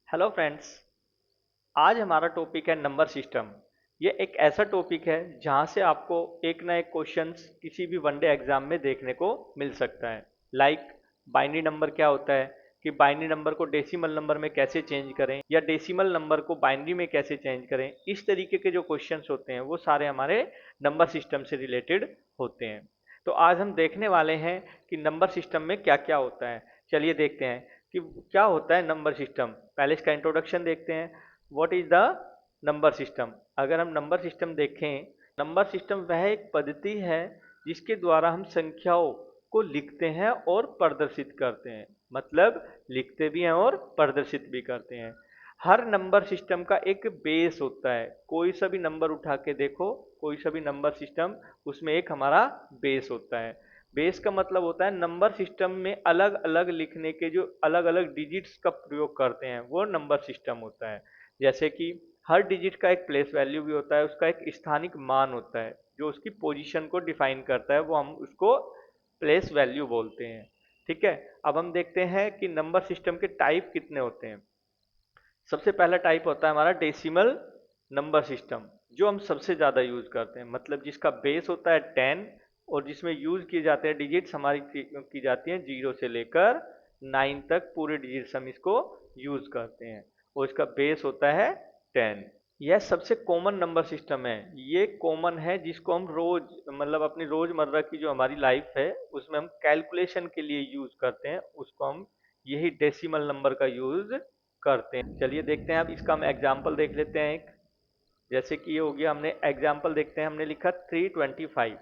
Hello friends. आज हमारा topic है नंबर सिस्टम। ये एक ऐसा टॉपिक है जहाँ से आपको एक ना एक क्वेश्चंस किसी भी वनडे एग्जाम में देखने को मिल सकता है। लाइक बाइनरी नंबर क्या होता है, कि बाइनरी नंबर को डेसिमल नंबर में कैसे चेंज करें या डेसिमल नंबर को बाइनरी में कैसे चेंज करें। इस तरीके के जो क्वेश्चंस होते हैं वो सारे हमारे नंबर सिस्टम से रिलेटेड होते हैं। तो आज हम देखने वाले हैं कि नंबर सिस्टम में क्या क्या होता है। चलिए देखते हैं कि क्या होता है नंबर सिस्टम। पहले इसका इंट्रोडक्शन देखते हैं। What is the number system. अगर हम नंबर सिस्टम देखें, नंबर सिस्टम वह एक पद्धति है जिसके द्वारा हम संख्याओं को लिखते हैं और प्रदर्शित करते हैं। मतलब लिखते भी हैं और प्रदर्शित भी करते हैं। हर नंबर सिस्टम का एक बेस होता है। कोई सा भी नंबर उठा के देखो, कोई सा भी नंबर सिस्टम, उसमें एक हमारा बेस होता है। बेस का मतलब होता है नंबर सिस्टम में अलग अलग लिखने के जो अलग अलग डिजिट्स का प्रयोग करते हैं वो नंबर सिस्टम होता है। जैसे कि हर डिजिट का एक प्लेस वैल्यू भी होता है, उसका एक स्थानिक मान होता है जो उसकी पोजीशन को डिफाइन करता है, वो हम उसको प्लेस वैल्यू बोलते हैं। ठीक है। अब हम देखते हैं कि नंबर सिस्टम के टाइप कितने होते हैं। सबसे पहला टाइप होता है हमारा डेसिमल नंबर सिस्टम, जो हम सबसे ज़्यादा यूज करते हैं। मतलब जिसका बेस होता है 10 और जिसमें यूज किए जाते हैं डिजिट्स हमारी की जाती हैं 0 से लेकर 9 तक, पूरे डिजिट्स हम इसको यूज करते हैं और इसका बेस होता है 10। यह सबसे कॉमन नंबर सिस्टम है। ये कॉमन है जिसको हम रोज, मतलब अपनी रोजमर्रा की जो हमारी लाइफ है उसमें हम कैलकुलेशन के लिए यूज करते हैं, उसको हम यही डेसिमल नंबर का यूज करते हैं। चलिए देखते हैं। अब इसका हम एग्जाम्पल देख लेते हैं एक। जैसे कि ये हो गया, हमने एग्जाम्पल देखते हैं। हमने लिखा 325।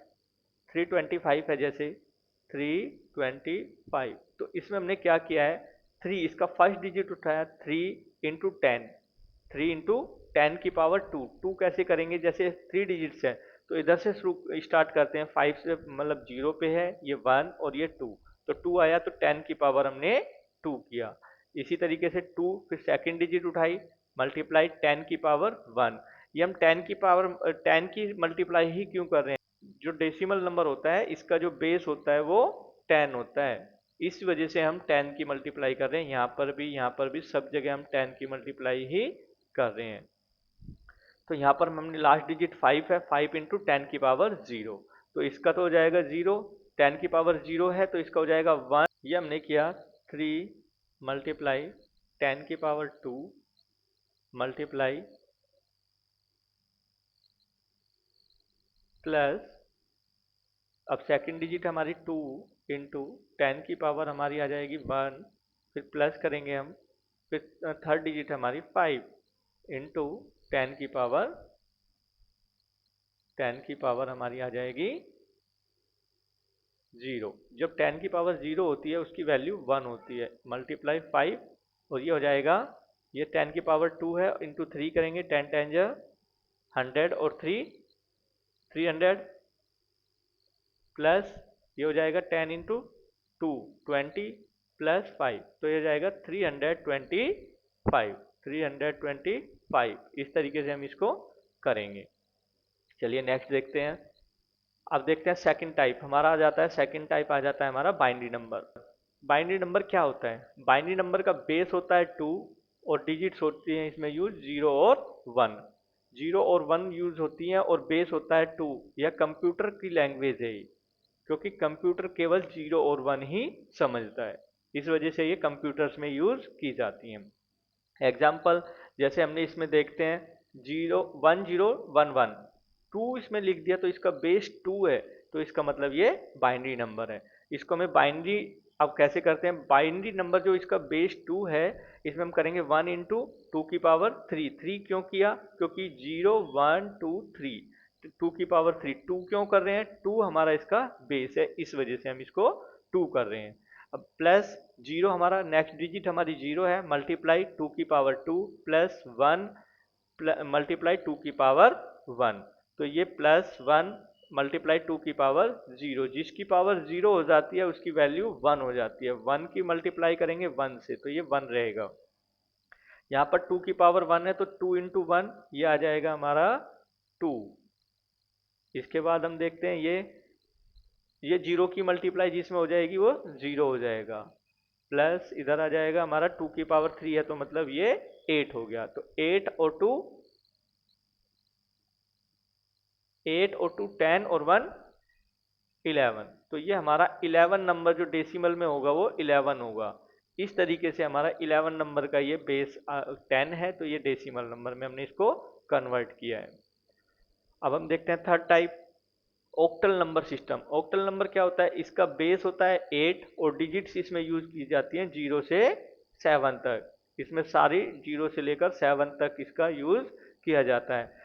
325 है, जैसे 325। तो इसमें हमने क्या किया है, थ्री इसका फर्स्ट डिजिट उठाया, 3 × 10। 3 × 10⁻²। टू कैसे करेंगे, जैसे 3 डिजिट्स है तो इधर से शुरू स्टार्ट करते हैं, 5 से, मतलब 0 पे है ये 1 और ये 2। तो 2 आया तो 10 की पावर हमने 2 किया। इसी तरीके से 2, फिर सेकंड डिजिट उठाई, मल्टीप्लाई 10 की पावर 1। ये हम 10 की मल्टीप्लाई ही क्यों कर रहे हैं, जो डेसिमल नंबर होता है इसका जो बेस होता है वो 10 होता है। इस वजह से हम 10 की मल्टीप्लाई कर रहे हैं। यहाँ पर भी सब जगह हम 10 की मल्टीप्लाई ही कर रहे हैं। तो यहाँ पर हमने लास्ट डिजिट 5 है, 5 × 10 की पावर 0। तो इसका तो हो जाएगा 0। 10 की पावर 0 है तो इसका हो जाएगा 1। ये हमने किया 3 मल्टीप्लाई 10 की पावर 2 मल्टीप्लाई प्लस, अब सेकंड डिजिट हमारी 2 इंटू 10 की पावर हमारी आ जाएगी 1। फिर प्लस करेंगे हम, फिर थर्ड डिजिट हमारी 5 इंटू 10 की पावर, 10 की पावर हमारी आ जाएगी 0। जब 10 की पावर 0 होती है उसकी वैल्यू 1 होती है। मल्टीप्लाई 5 और ये हो जाएगा, ये 10 की पावर 2 है, इंटू 3 करेंगे, 10 10 100 और 3 300 प्लस, ये हो जाएगा 10 × 2 20 प्लस 5, तो ये हो जाएगा 325। 325 इस तरीके से हम इसको करेंगे। चलिए नेक्स्ट देखते हैं। अब देखते हैं सेकंड टाइप हमारा आ जाता है। सेकंड टाइप आ जाता है हमारा बाइनरी नंबर। बाइनरी नंबर क्या होता है, बाइनरी नंबर का बेस होता है 2 और डिजिट्स होती हैं इसमें यूज 0 और 1। 0 और 1 यूज होती हैं और बेस होता है 2। यह कंप्यूटर की लैंग्वेज है ये, क्योंकि कंप्यूटर केवल 0 और 1 ही समझता है, इस वजह से ये कंप्यूटर्स में यूज की जाती हैं। एग्जाम्पल जैसे हमने इसमें देखते हैं, 0 10 11 2 इसमें लिख दिया तो इसका बेस 2 है, तो इसका मतलब ये बाइनरी नंबर है। इसको हमें बाइनरी, अब कैसे करते हैं, बाइनरी नंबर जो इसका बेस 2 है इसमें हम करेंगे 1 × 2 की पावर 3। 3 क्यों किया, क्योंकि 0 1 2 3, 2 की पावर 3। 2 क्यों कर रहे हैं, 2 हमारा इसका बेस है, इस वजह से हम इसको 2 कर रहे हैं। अब प्लस 0 हमारा नेक्स्ट डिजिट हमारी 0 है, मल्टीप्लाई 2 की पावर 2 प्लस 1 मल्टीप्लाई 2 की पावर 1। तो ये प्लस 1 मल्टीप्लाई 2 की पावर 0, जिसकी पावर 0 हो जाती है उसकी वैल्यू 1 हो जाती है। 1 की मल्टीप्लाई करेंगे 1 से तो ये 1 रहेगा। यहाँ पर 2 की पावर 1 है तो 2 × 1 ये आ जाएगा हमारा 2। इसके बाद हम देखते हैं ये 0 की मल्टीप्लाई जिसमें हो जाएगी वो 0 हो जाएगा। प्लस इधर आ जाएगा हमारा 2 की पावर 3 है तो मतलब ये 8 हो गया। तो 8 और 2 10 और 1 11। तो ये हमारा 11 नंबर जो डेसिमल में होगा वो 11 होगा। इस तरीके से हमारा 11 नंबर का ये बेस 10 है, तो ये डेसिमल नंबर में हमने इसको कन्वर्ट किया है। अब हम देखते हैं third type, octal number system. Octal number क्या होता है? इसका बेस होता है 8 और डिजिट्स इसमें यूज की जाती हैं 0 से 7 तक। इसमें सारी 0 से लेकर 7 तक इसका यूज किया जाता है।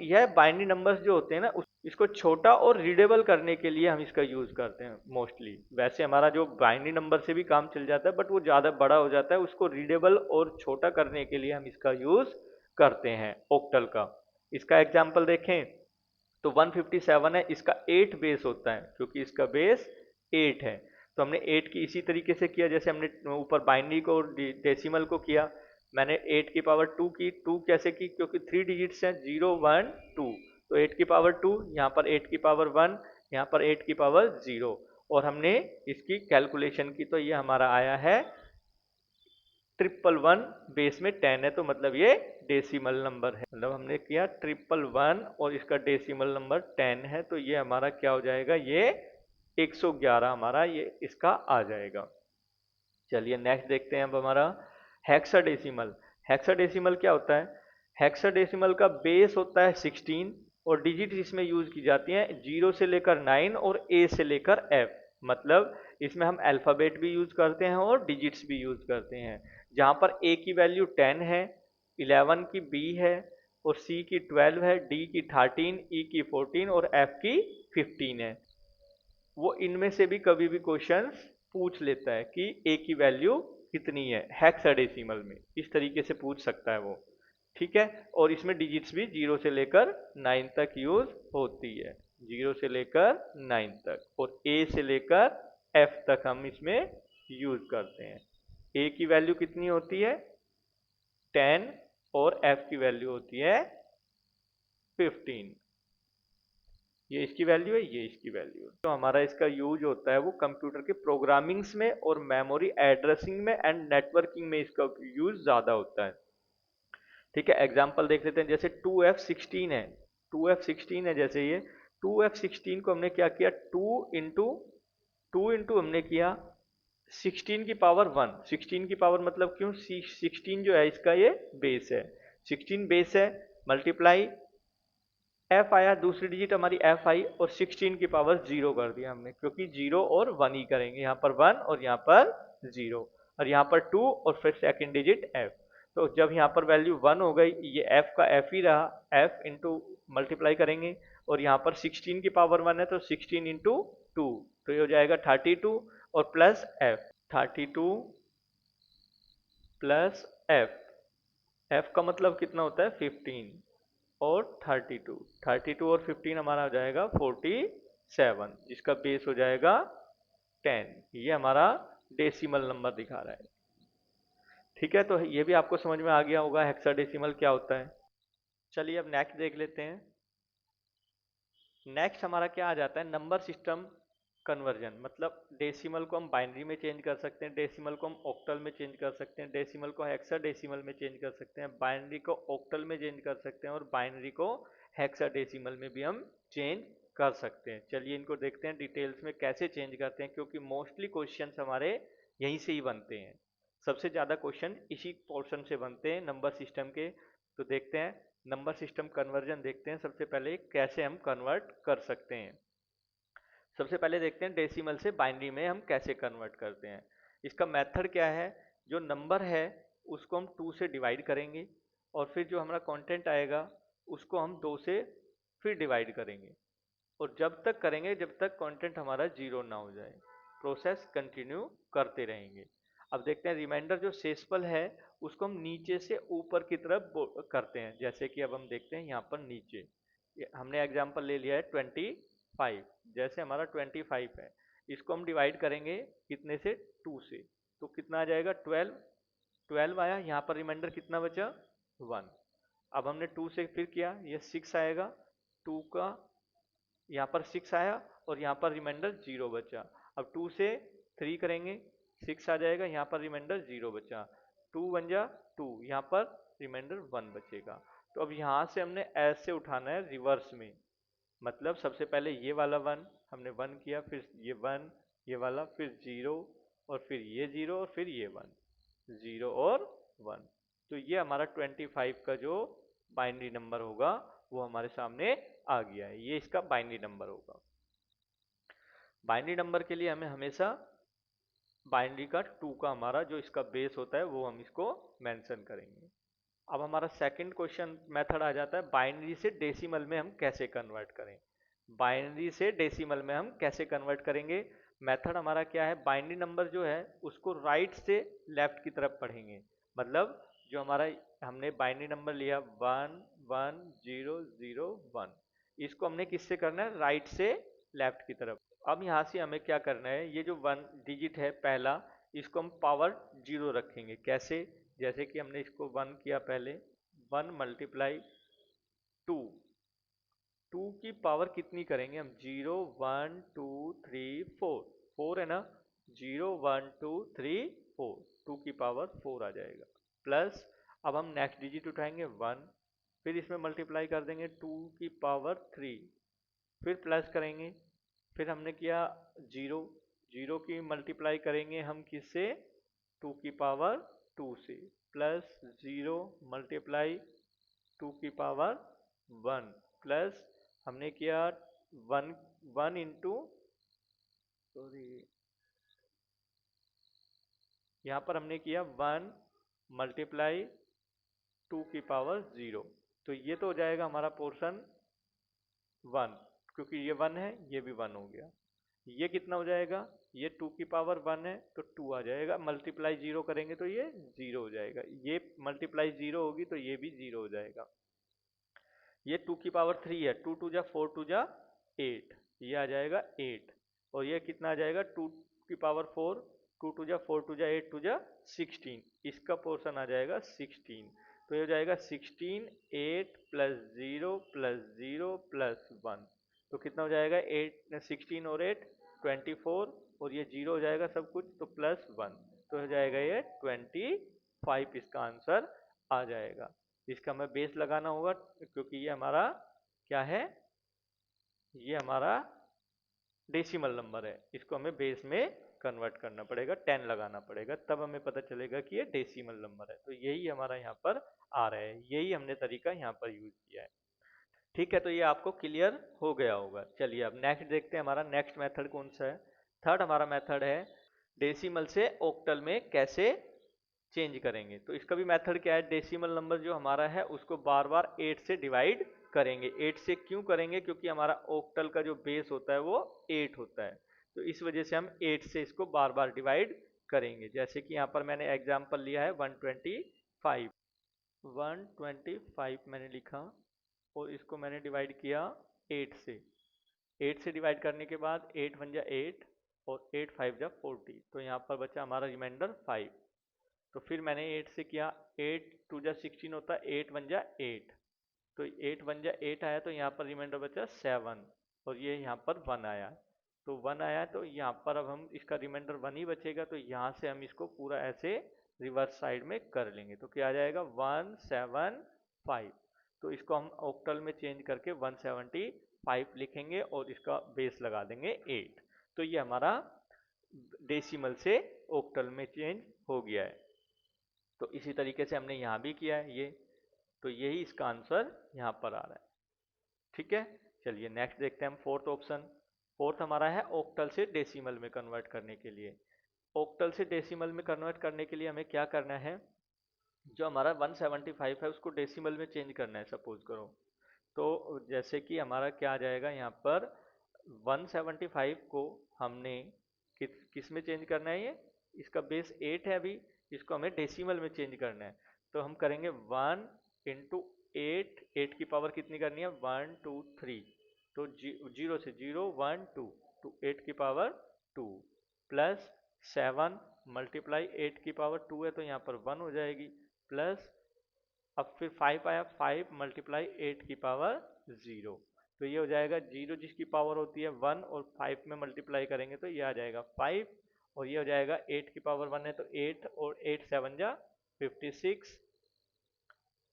यह बाइनरी नंबर्स जो होते हैं ना, इसको छोटा और रीडेबल करने के लिए हम इसका यूज करते हैं मोस्टली। वैसे हमारा जो बाइनरी नंबर से भी काम चल जाता है, बट वो ज़्यादा बड़ा हो जाता है, उसको रीडेबल और छोटा करने के लिए हम इसका यूज करते हैं ऑक्टल का। इसका एग्जाम्पल देखें तो 157 है, इसका 8 बेस होता है क्योंकि इसका बेस 8 है। तो हमने 8 की इसी तरीके से किया जैसे हमने ऊपर बाइनरी को और डेसिमल को किया। मैंने 8 की पावर 2 की। 2 कैसे की? क्योंकि 3 डिजिट्स हैं, 0 1 2। तो 8 की पावर 2, यहाँ पर 8 की पावर 1, यहाँ पर 8 की पावर 0। और हमने इसकी कैलकुलेशन की तो ये हमारा आया है 111। बेस में 10 है तो मतलब ये डेसिमल नंबर है। मतलब हमने किया 111 और इसका डेसिमल नंबर 10 है, तो ये हमारा क्या हो जाएगा? ये 111 हमारा ये इसका आ जाएगा। चलिए नेक्स्ट देखते हैं अब हमारा हेक्साडेसिमल। हेक्साडेसिमल क्या होता है? हेक्साडेसिमल का बेस होता है 16 और डिजिट इसमें यूज की जाती हैं 0 से लेकर 9 और ए से लेकर एफ। मतलब इसमें हम अल्फाबेट भी यूज करते हैं और डिजिट्स भी यूज करते हैं। जहां पर ए की वैल्यू 10 है, 11 की बी है और सी की 12 है, डी की 13, ई की 14 और एफ की 15 है। वो इनमें से भी कभी भी क्वेश्चंस पूछ लेता है कि ए की वैल्यू कितनी है हेक्साडेसिमल में, इस तरीके से पूछ सकता है वो। ठीक है। और इसमें डिजिट्स भी 0 से लेकर 9 तक यूज होती है, 0 से लेकर 9 तक, और ए से लेकर एफ तक हम इसमें यूज करते हैं। ए की वैल्यू कितनी होती है? 10 और एफ की वैल्यू होती है 15। ये इसकी वैल्यू है, ये इसकी वैल्यू है। तो हमारा इसका यूज होता है वो कंप्यूटर के प्रोग्रामिंग्स में और मेमोरी एड्रेसिंग में एंड नेटवर्किंग में इसका यूज ज्यादा होता है। ठीक है, एग्जाम्पल देख लेते हैं। जैसे 2F16 है, 2F16 है जैसे ये 2F16 को हमने क्या किया? 2 इंटू हमने किया 16 की पावर 1। 16 की पावर मतलब क्यों? 16 जो है इसका ये बेस है, 16 बेस है, मल्टीप्लाई एफ आया, दूसरी डिजिट हमारी एफ आई और 16 की पावर 0 कर दिया हमने, क्योंकि 0 और 1 ही करेंगे, यहाँ पर 1 और यहाँ पर 0 और यहाँ पर 2 और फिर सेकंड डिजिट एफ। तो जब यहाँ पर वैल्यू 1 हो गई, ये एफ का एफ ही रहा, एफ इंटू मल्टीप्लाई करेंगे और यहाँ पर 16 की पावर 1 है तो 16 इंटू 2, तो ये हो जाएगा 32 और plus F, 32 plus F. F का मतलब कितना होता है? 15 और 32, 32 और 15 हमारा हो जाएगा 47, जिसका बेस हो जाएगा 10। ये हमारा डेसिमल नंबर दिखा रहा है। ठीक है, तो ये भी आपको समझ में आ गया होगा हेक्साडेसिमल क्या होता है। चलिए अब नेक्स्ट देख लेते हैं। नेक्स्ट हमारा क्या आ जाता है? Number system conversion. मतलब डेसिमल को हम बाइनरी में चेंज कर सकते हैं, डेसिमल को हम ऑक्टल में चेंज कर सकते हैं, डेसिमल को हेक्साडेसिमल में चेंज कर सकते हैं, बाइनरी को ऑक्टल में चेंज कर सकते हैं और बाइनरी को हेक्साडेसिमल में भी हम चेंज कर सकते हैं। चलिए इनको देखते हैं डिटेल्स में कैसे चेंज करते हैं, क्योंकि मोस्टली क्वेश्चंस हमारे यहीं से ही बनते हैं। सबसे ज़्यादा क्वेश्चन इसी पोर्शन से बनते हैं नंबर सिस्टम के। तो देखते हैं नंबर सिस्टम कन्वर्जन, देखते हैं सबसे पहले कैसे हम कन्वर्ट कर सकते हैं। सबसे पहले देखते हैं डेसिमल से बाइनरी में हम कैसे कन्वर्ट करते हैं। इसका मेथड क्या है? जो नंबर है उसको हम 2 से डिवाइड करेंगे और फिर जो हमारा कंटेंट आएगा उसको हम 2 से फिर डिवाइड करेंगे, और जब तक करेंगे जब तक कंटेंट हमारा 0 ना हो जाए। प्रोसेस कंटिन्यू करते रहेंगे। अब देखते हैं रिमाइंडर जो शेषफल है उसको हम नीचे से ऊपर की तरफ करते हैं। जैसे कि अब हम देखते हैं यहाँ पर नीचे हमने एग्जाम्पल ले लिया है 25। जैसे हमारा 25 है, इसको हम डिवाइड करेंगे कितने से? 2 से, तो कितना आ जाएगा? 12। 12 आया, यहाँ पर रिमाइंडर कितना बचा? 1। अब हमने 2 से फिर किया, ये 6 आएगा, 2 का यहाँ पर 6 आया और यहाँ पर रिमाइंडर 0 बचा। अब 2 से 3 करेंगे, 6 आ जाएगा, यहाँ पर रिमाइंडर 0 बचा। 2 वन जा 2, यहाँ पर रिमाइंडर 1 बचेगा। तो अब यहाँ से हमने ऐसे उठाना है रिवर्स में, मतलब सबसे पहले ये वाला 1 हमने 1 किया, फिर ये 1, ये वाला, फिर 0, और फिर ये 0, और फिर ये 1, 0 और 1। तो ये हमारा 25 का जो बाइनरी नंबर होगा वो हमारे सामने आ गया है, ये इसका बाइनरी नंबर होगा। बाइनरी नंबर के लिए हमें हमेशा बाइनरी का 2 का हमारा जो इसका बेस होता है वो हम इसको मेंशन करेंगे। अब हमारा सेकंड क्वेश्चन मेथड आ जाता है बाइनरी से डेसिमल में हम कैसे कन्वर्ट करें। बाइनरी से डेसिमल में हम कैसे कन्वर्ट करेंगे, मेथड हमारा क्या है, बाइनरी नंबर जो है उसको राइट से लेफ्ट की तरफ पढ़ेंगे। मतलब जो हमारा हमने बाइनरी नंबर लिया 1 1 0 0 1, इसको हमने किससे करना है, राइट से लेफ्ट की तरफ। अब यहाँ से हमें क्या करना है, ये जो 1 डिजिट है पहला, इसको हम पावर 0 रखेंगे। कैसे, जैसे कि हमने इसको 1 किया पहले, 1 मल्टीप्लाई 2, 2 की पावर कितनी करेंगे हम, 0 1 2 3 4, 4 है ना, 0 1 2 3 4, 2 की पावर 4 आ जाएगा। प्लस अब हम नेक्स्ट डिजिट उठाएंगे 1, फिर इसमें मल्टीप्लाई कर देंगे 2 की पावर 3, फिर प्लस करेंगे, फिर हमने किया 0, 0 की मल्टीप्लाई करेंगे हम किससे, 2 की पावर 2 से, प्लस 0 मल्टीप्लाई 2 की पावर 1, प्लस हमने किया 1 1 इंटू, सॉरी यहाँ पर हमने किया 1 मल्टीप्लाई 2 की पावर 0। तो ये तो हो जाएगा हमारा पोर्शन 1, क्योंकि ये 1 है, ये भी 1 हो गया। ये कितना हो जाएगा, ये 2 की पावर 1 है तो 2 आ जाएगा, मल्टीप्लाई 0 करेंगे तो ये 0 हो जाएगा, ये मल्टीप्लाई 0 होगी तो ये भी 0 हो जाएगा। ये 2 की पावर 3 है, 2 2 जा 4 2 जा 8, ये आ जाएगा 8। और ये कितना आ जाएगा, 2 की पावर 4, 2 2 जा 4 2 जा 8 2 जा 16, इसका पोर्शन आ जाएगा 16। तो ये हो जाएगा 16 8 प्लस 0 प्लस 0 प्लस 1, तो कितना हो जाएगा 8 16 और 8 24, और ये 0 हो जाएगा सब कुछ, तो प्लस 1, तो हो जाएगा ये 25, इसका आंसर आ जाएगा। इसका हमें बेस लगाना होगा, क्योंकि ये हमारा क्या है, ये हमारा डेसिमल नंबर है, इसको हमें बेस में कन्वर्ट करना पड़ेगा, 10 लगाना पड़ेगा, तब हमें पता चलेगा कि ये डेसिमल नंबर है। तो यही हमारा यहाँ पर आ रहा है, यही हमने तरीका यहाँ पर यूज किया है। ठीक है, तो ये आपको क्लियर हो गया होगा। चलिए अब नेक्स्ट देखते हैं, हमारा नेक्स्ट मेथड कौन सा है। थर्ड हमारा मेथड है डेसिमल से ऑक्टल में कैसे चेंज करेंगे। तो इसका भी मेथड क्या है, डेसिमल नंबर जो हमारा है उसको बार बार 8 से डिवाइड करेंगे। 8 से क्यों करेंगे, क्योंकि हमारा ऑक्टल का जो बेस होता है वो 8 होता है, तो इस वजह से हम 8 से इसको बार बार डिवाइड करेंगे। जैसे कि यहाँ पर मैंने एग्जाम्पल लिया है 125, 125 मैंने लिखा, और इसको मैंने डिवाइड किया 8 से। 8 से डिवाइड करने के बाद 8 वन जा 8, और 8 5 जा 40, तो यहाँ पर बचा हमारा रिमाइंडर 5। तो फिर मैंने 8 से किया, 8 2 जा 16 होता है, 8 वन जा 8, तो 8 वन जा 8 आया, तो यहाँ पर रिमाइंडर बचा 7, और ये यहाँ पर 1 आया, तो 1 आया, तो यहाँ पर अब हम इसका रिमाइंडर 1 ही बचेगा, तो यहाँ से हम इसको पूरा ऐसे रिवर्स साइड में कर लेंगे, तो क्या आ जाएगा 175। तो इसको हम ऑक्टल में चेंज करके 175 लिखेंगे, और इसका बेस लगा देंगे 8। तो ये हमारा डेसिमल से ऑक्टल में चेंज हो गया है। तो इसी तरीके से हमने यहाँ भी किया है ये, तो यही इसका आंसर यहाँ पर आ रहा है। ठीक है, चलिए नेक्स्ट देखते हैं हम फोर्थ ऑप्शन। फोर्थ हमारा है ऑक्टल से डेसिमल में कन्वर्ट करने के लिए। ऑक्टल से डेसिमल में कन्वर्ट करने के लिए हमें क्या करना है, जो हमारा 175 है उसको डेसिमल में चेंज करना है सपोज करो। तो जैसे कि हमारा क्या आ जाएगा यहाँ पर, 175 को हमने किस में चेंज करना है, ये इसका बेस 8 है अभी, इसको हमें डेसिमल में चेंज करना है। तो हम करेंगे 1 इंटू 8, 8 की पावर कितनी करनी है 1 2 3, तो 0 से 0 1 2, तो 8 की पावर 2, प्लस 7 मल्टीप्लाई 8 की पावर 2 है तो यहाँ पर 1 हो जाएगी, प्लस अब फिर 5 आया, 5 मल्टीप्लाई 8 की पावर 0, तो ये हो जाएगा 0 जिसकी पावर होती है 1, और 5 में मल्टीप्लाई करेंगे तो ये आ जाएगा 5, और ये हो जाएगा 8 की पावर 1 है तो 8 और 8 7 जा 56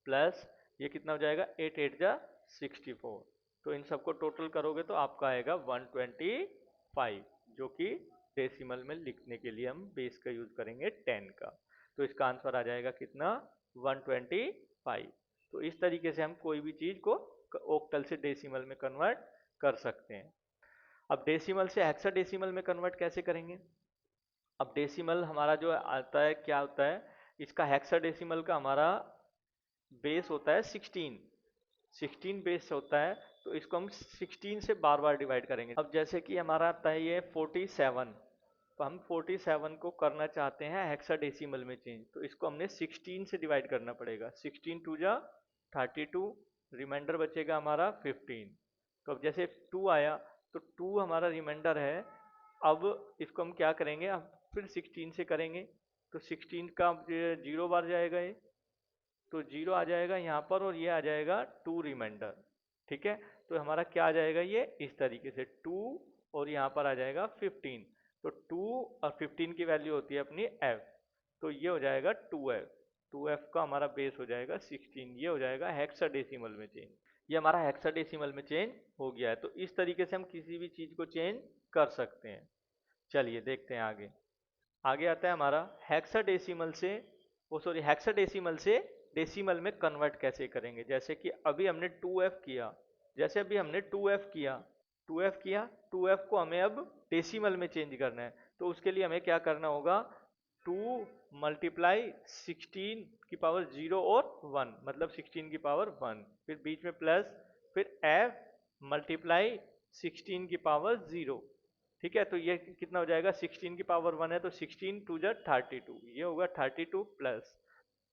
प्लस ये कितना हो जाएगा 8 8 जा 64। तो इन सबको टोटल करोगे तो आपका आएगा 125, जो कि डेसिमल में लिखने के लिए हम बेस का यूज करेंगे 10 का। तो इसका आंसर आ जाएगा कितना 125। तो इस तरीके से हम कोई भी चीज को ओक्टल से डेसिमल में कन्वर्ट कर सकते हैं। अब डेसिमल से हेक्साडेसिमल में कन्वर्ट कैसे करेंगे? अब डेसिमल हमारा जो आता है क्या होता है, इसका हेक्साडेसिमल का हमारा बेस होता है 16 बेस होता है। तो इसको हम 16 से बार बार डिवाइड करेंगे। अब जैसे कि हमारा आता है ये 47, तो हम 47 को करना चाहते हैं हेक्साडेसिमल में चेंज, तो इसको हमने 16 से डिवाइड करना पड़ेगा। 16 टू जा 32, रिमाइंडर बचेगा हमारा 15। तो अब जैसे 2 आया तो 2 हमारा रिमाइंडर है। अब इसको हम क्या करेंगे, अब फिर 16 से करेंगे तो 16 का 0 बार जाएगा ये, तो 0 आ जाएगा यहाँ पर और ये आ जाएगा 2 रिमाइंडर। ठीक है, तो हमारा क्या आ जाएगा ये इस तरीके से 2 और यहाँ पर आ जाएगा 15। तो 2 और 15 की वैल्यू होती है अपनी f, तो ये हो जाएगा 2f। 2f का हमारा बेस हो जाएगा 16। ये हो जाएगा हेक्साडेसिमल में चेंज। ये हमारा हेक्साडेसिमल में चेंज हो गया है। तो इस तरीके से हम किसी भी चीज को चेंज कर सकते हैं। चलिए देखते हैं आगे। आगे आता है हमारा हेक्साडेसिमल से, वो सॉरी हेक्साडेसिमल से डेसिमल में कन्वर्ट कैसे करेंगे। जैसे कि अभी हमने 2f किया, जैसे अभी हमने 2f किया, 2f किया, 2f को हमें अब डेसिमल में चेंज करना है। तो उसके लिए हमें क्या करना होगा, 2 मल्टीप्लाई 16 की पावर 0 और 1, मतलब 16 की पावर 1, फिर बीच में प्लस, फिर f मल्टीप्लाई 16 की पावर 0। ठीक है, तो ये कितना हो जाएगा 16 की पावर 1 है तो 16 टू जा 32, ये होगा 32 प्लस।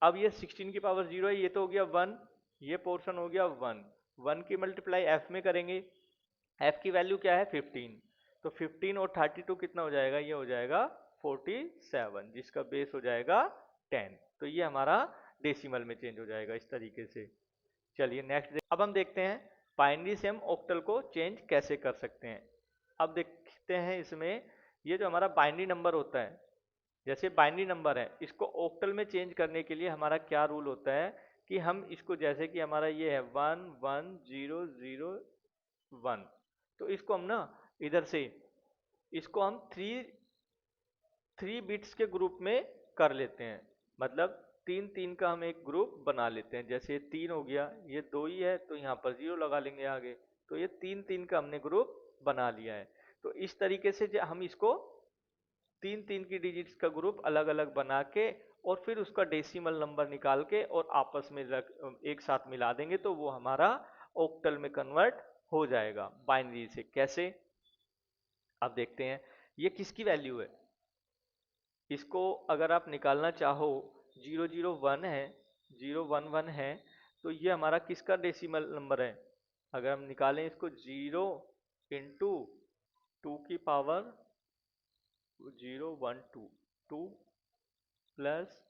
अब ये 16 की पावर 0 है, ये तो हो गया 1, ये पोर्शन हो गया 1। 1 की मल्टीप्लाई f में करेंगे, f की वैल्यू क्या है 15, तो 15 और 32 कितना हो जाएगा, ये हो जाएगा 47, जिसका बेस हो जाएगा 10। तो ये हमारा डेसिमल में चेंज हो जाएगा इस तरीके से। चलिए नेक्स्ट, अब हम देखते हैं बाइनरी से हम ऑक्टल को चेंज कैसे कर सकते हैं। अब देखते हैं इसमें, ये जो हमारा बाइनरी नंबर होता है, जैसे बाइनरी नंबर है, इसको ऑक्टल में चेंज करने के लिए हमारा क्या रूल होता है कि हम इसको, जैसे कि हमारा ये है 1 1 0 0 1, तो इसको हम ना इधर से, इसको हम थ्री बिट्स के ग्रुप में कर लेते हैं। मतलब 3 3 का हम एक ग्रुप बना लेते हैं। जैसे ये 3 हो गया, ये 2 ही है तो यहाँ पर 0 लगा लेंगे आगे, तो ये 3 3 का हमने ग्रुप बना लिया है। तो इस तरीके से हम इसको 3 3 की डिजिट्स का ग्रुप अलग अलग बना के और फिर उसका डेसिमल नंबर निकाल के और आपस में एक साथ मिला देंगे, तो वो हमारा ऑक्टल में कन्वर्ट हो जाएगा बाइनरी से। कैसे, अब देखते हैं। ये किसकी वैल्यू है, इसको अगर आप निकालना चाहो, 001 है, 011 है, तो ये हमारा किसका डेसिमल नंबर है। अगर हम निकालें इसको 0 इंटू 2 की पावर 012, 2 प्लस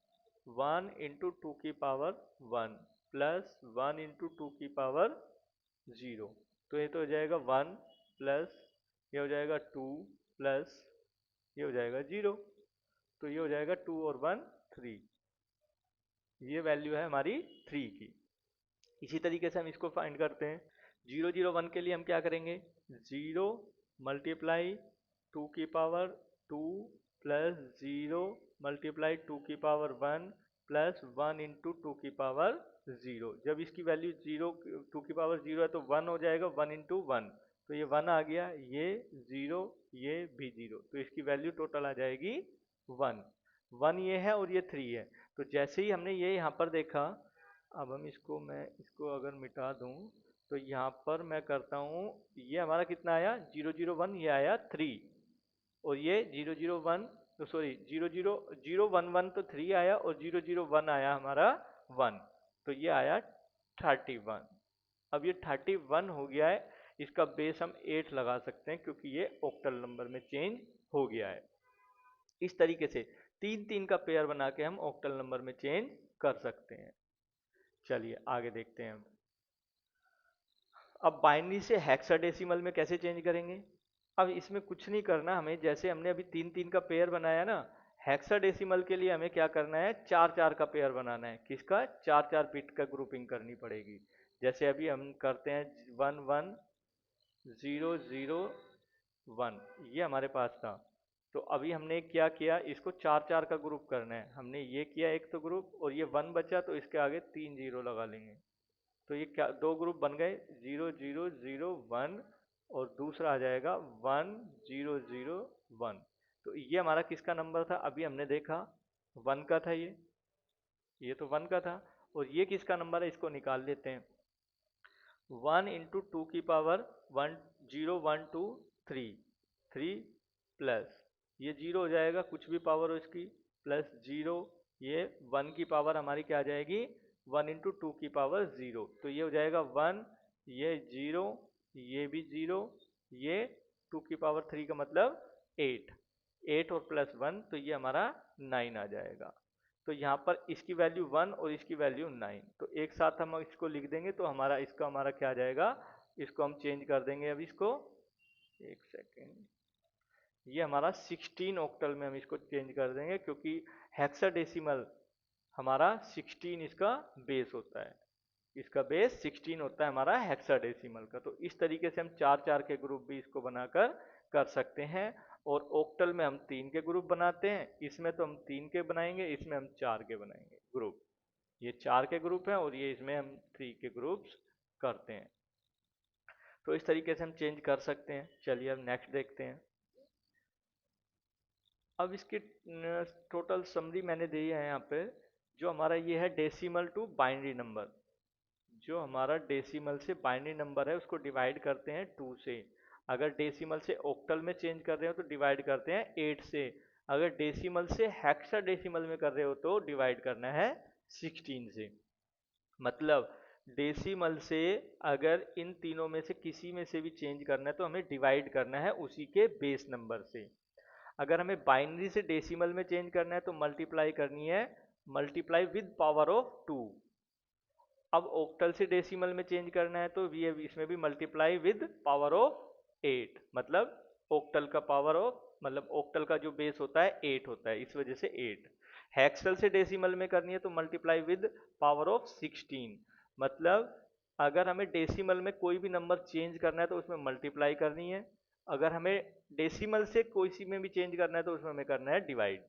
1 इंटू 2 की पावर 1 प्लस 1 इंटू 2 की पावर 0, तो ये तो हो जाएगा 1 प्लस ये हो जाएगा 2 प्लस ये हो जाएगा 0, तो ये हो जाएगा 2 और 1 3, ये वैल्यू है हमारी 3 की। इसी तरीके से हम इसको फाइंड करते हैं। 001 के लिए हम क्या करेंगे, 0 मल्टीप्लाई 2 की पावर 2 प्लस 0 मल्टीप्लाई 2 की पावर 1 प्लस 1 इंटू 2 की पावर 0। जब इसकी वैल्यू 0 2 की पावर 0 है तो 1 हो जाएगा, 1 इंटू 1, तो ये 1 आ गया, ये 0, ये भी 0, तो इसकी वैल्यू टोटल आ जाएगी 1। 1 ये है और ये 3 है। तो जैसे ही हमने ये यहाँ पर देखा, अब हम इसको, मैं इसको अगर मिटा दूं तो यहाँ पर मैं करता हूँ, ये हमारा कितना आया 001, ये आया 3, और ये 001, तो सॉरी 000 011 तो 3 आया और 001 आया हमारा 1, तो ये आया 31। अब ये 31 हो गया है, इसका बेस हम 8 लगा सकते हैं क्योंकि ये ऑक्टल नंबर में चेंज हो गया है। इस तरीके से 3 3 का पेयर बना के हम ऑक्टल नंबर में चेंज कर सकते हैं। चलिए आगे देखते हैं। अब बाइनरी से हेक्साडेसिमल में कैसे चेंज करेंगे। अब इसमें कुछ नहीं करना हमें, जैसे हमने अभी 3 3 का पेयर बनाया ना, हेक्साडेसिमल के लिए हमें क्या करना है, 4 4 का पेयर बनाना है। किसका? 4 4 बिट का ग्रुपिंग करनी पड़ेगी। जैसे अभी हम करते हैं 1 1 0 0 1, ये हमारे पास था। तो अभी हमने क्या किया, इसको 4 4 का ग्रुप करना है। हमने ये किया एक तो ग्रुप, और ये 1 बचा तो इसके आगे 3 जीरो लगा लेंगे। तो ये क्या, दो ग्रुप बन गए, 0 0 0 1, और दूसरा आ जाएगा 1 0 0 1। तो ये हमारा किसका नंबर था, अभी हमने देखा 1 का था ये तो 1 का था। और ये किसका नंबर है, इसको निकाल लेते हैं। 1 × 2 की पावर 1 0 1 2 3, 3 प्लस ये जीरो हो जाएगा, कुछ भी पावर हो इसकी, प्लस जीरो, ये 1 की पावर हमारी क्या आ जाएगी, 1 × 2 की पावर 0। तो ये हो जाएगा 1, ये जीरो, ये भी जीरो, ये 2 की पावर 3 का मतलब 8, 8 और प्लस 1, तो ये हमारा 9 आ जाएगा। तो यहाँ पर इसकी वैल्यू 1 और इसकी वैल्यू 9, तो एक साथ हम इसको लिख देंगे, तो हमारा क्या आ जाएगा, इसको हम चेंज कर देंगे। अब इसको एक सेकेंड, ये हमारा 16 ऑक्टल में हम इसको चेंज कर देंगे, क्योंकि हेक्साडेसिमल हमारा 16 इसका बेस होता है। इसका बेस 16 होता है हमारा हेक्साडेसिमल का। तो इस तरीके से हम 4 4 के ग्रुप भी इसको बनाकर कर सकते हैं। और ऑक्टल में हम 3 के ग्रुप बनाते हैं, इसमें तो हम 3 के बनाएंगे, इसमें हम 4 के बनाएंगे ग्रुप। ये 4 के ग्रुप हैं, और ये इसमें हम 3 के ग्रुप्स करते हैं। तो इस तरीके से हम चेंज कर सकते हैं। चलिए अब नेक्स्ट देखते हैं। अब इसकी टोटल समरी मैंने दी है यहाँ पे। जो हमारा ये है डेसिमल टू बाइनरी नंबर, जो हमारा डेसिमल से बाइनरी नंबर है उसको डिवाइड करते हैं 2 से। अगर डेसिमल से ऑक्टल में चेंज कर रहे हो तो डिवाइड करते हैं 8 से। अगर डेसिमल से हेक्साडेसिमल में कर रहे हो तो डिवाइड करना है 16 से। मतलब डेसिमल से अगर इन तीनों में से किसी में से भी चेंज करना है तो हमें डिवाइड करना है उसी के बेस नंबर से। अगर हमें बाइनरी से डेसिमल में चेंज करना है तो मल्टीप्लाई करनी है, मल्टीप्लाई विद पावर ऑफ 2। अब ऑक्टल से डेसिमल में चेंज करना है तो ये इसमें भी मल्टीप्लाई विद पावर ऑफ 8। मतलब ऑक्टल का पावर ऑफ, मतलब ऑक्टल का जो बेस होता है 8 होता है, इस वजह से 8। हेक्सल से डेसिमल में करनी है तो मल्टीप्लाई विद पावर ऑफ 16। मतलब अगर हमें डेसिमल में कोई भी नंबर चेंज करना है तो उसमें मल्टीप्लाई करनी है। अगर हमें डेसिमल से कोई सी में भी चेंज करना है तो उसमें हमें करना है डिवाइड।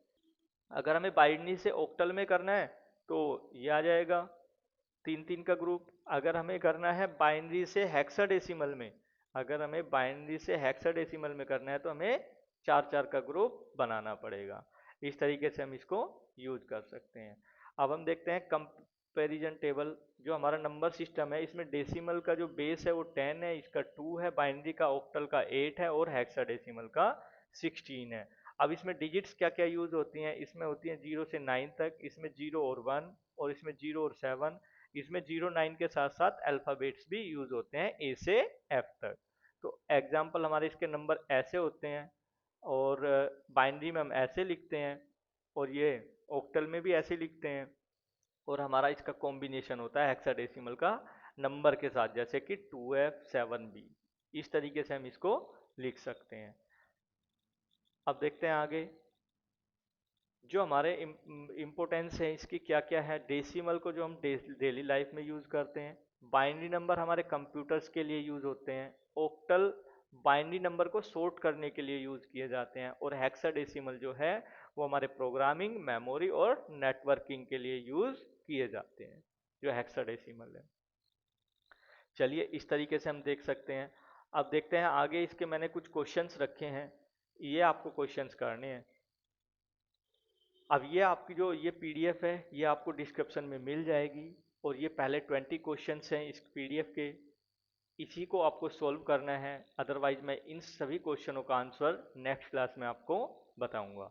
अगर हमें बाइनरी से ऑक्टल में करना है तो ये आ जाएगा 3 3 का ग्रुप। अगर हमें करना है बाइनरी से हेक्साडेसिमल में, अगर हमें बाइनरी से हेक्साडेसिमल में करना है तो हमें 4 4 का ग्रुप बनाना पड़ेगा। इस तरीके से हम इसको यूज कर सकते हैं। अब हम देखते हैं कंपैरिजन टेबल। जो हमारा नंबर सिस्टम है इसमें डेसिमल का जो बेस है वो 10 है, इसका 2 है, बाइनरी का ऑक्टल का 8 है, और हेक्साडेसिमल का 16 है। अब इसमें डिजिट्स क्या क्या यूज होती हैं, इसमें होती हैं 0 से 9 तक, इसमें 0 और 1, और इसमें 0 और 7। इसमें 0 9 के साथ साथ अल्फ़ाबेट्स भी यूज होते हैं ए से एफ तक। तो एग्जाम्पल हमारे इसके नंबर ऐसे होते हैं, और बाइनरी में हम ऐसे लिखते हैं, और ये ऑक्टल में भी ऐसे लिखते हैं। और हमारा इसका कॉम्बिनेशन होता है हेक्साडेसिमल का नंबर के साथ, जैसे कि 2F 7B। इस तरीके से हम इसको लिख सकते हैं। अब देखते हैं आगे, जो हमारे इम्पोर्टेंस है इसकी क्या क्या है। डेसिमल को जो हम डेली लाइफ में यूज़ करते हैं, बाइनरी नंबर हमारे कंप्यूटर्स के लिए यूज़ होते हैं, ऑक्टल बाइनरी नंबर को सॉर्ट करने के लिए यूज़ किए जाते हैं, और हेक्साडेसिमल जो है वो हमारे प्रोग्रामिंग, मेमोरी और नेटवर्किंग के लिए यूज़ किए जाते हैं, जो हेक्साडेसिमल है। चलिए इस तरीके से हम देख सकते हैं। अब देखते हैं आगे, इसके मैंने कुछ क्वेश्चंस रखे हैं, ये आपको क्वेश्चंस करने हैं। अब ये आपकी जो ये पीडीएफ है ये आपको डिस्क्रिप्शन में मिल जाएगी, और ये पहले 20 क्वेश्चंस हैं इस पीडीएफ के, इसी को आपको सॉल्व करना है। अदरवाइज मैं इन सभी क्वेश्चनों का आंसर नेक्स्ट क्लास में आपको बताऊंगा।